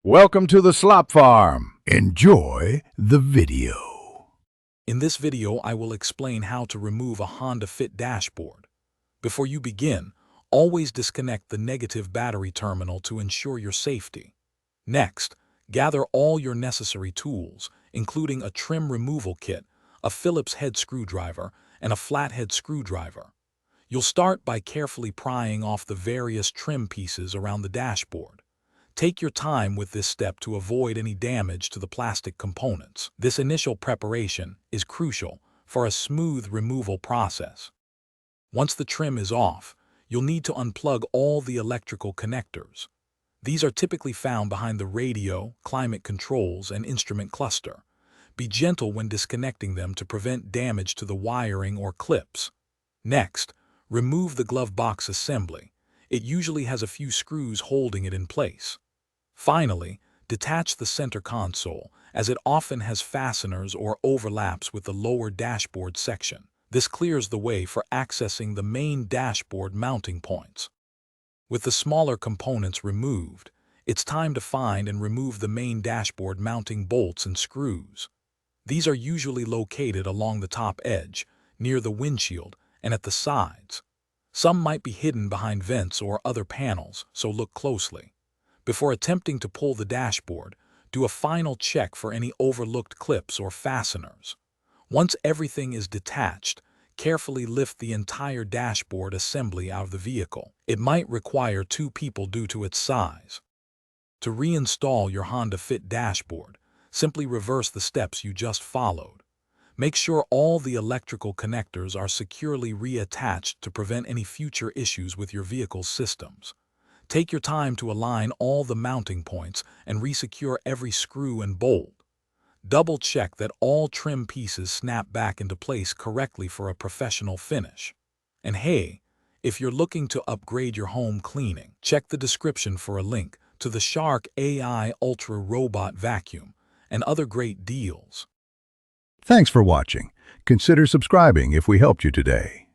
Welcome to the Slop Farm. Enjoy the video. In this video, I will explain how to remove a Honda Fit dashboard. Before you begin, always disconnect the negative battery terminal to ensure your safety. Next, gather all your necessary tools, including a trim removal kit, a Phillips head screwdriver, and a flathead screwdriver. You'll start by carefully prying off the various trim pieces around the dashboard. Take your time with this step to avoid any damage to the plastic components. This initial preparation is crucial for a smooth removal process. Once the trim is off, you'll need to unplug all the electrical connectors. These are typically found behind the radio, climate controls, and instrument cluster. Be gentle when disconnecting them to prevent damage to the wiring or clips. Next, remove the glove box assembly. It usually has a few screws holding it in place. Finally, detach the center console, as it often has fasteners or overlaps with the lower dashboard section. This clears the way for accessing the main dashboard mounting points. With the smaller components removed, it's time to find and remove the main dashboard mounting bolts and screws. These are usually located along the top edge, near the windshield, and at the sides. Some might be hidden behind vents or other panels, so look closely. Before attempting to pull the dashboard, do a final check for any overlooked clips or fasteners. Once everything is detached, carefully lift the entire dashboard assembly out of the vehicle. It might require 2 people due to its size. To reinstall your Honda Fit dashboard, simply reverse the steps you just followed. Make sure all the electrical connectors are securely reattached to prevent any future issues with your vehicle's systems. Take your time to align all the mounting points and resecure every screw and bolt. Double-check that all trim pieces snap back into place correctly for a professional finish. And hey, if you're looking to upgrade your home cleaning, check the description for a link to the Shark AI Ultra Robot Vacuum and other great deals. Thanks for watching. Consider subscribing if we helped you today.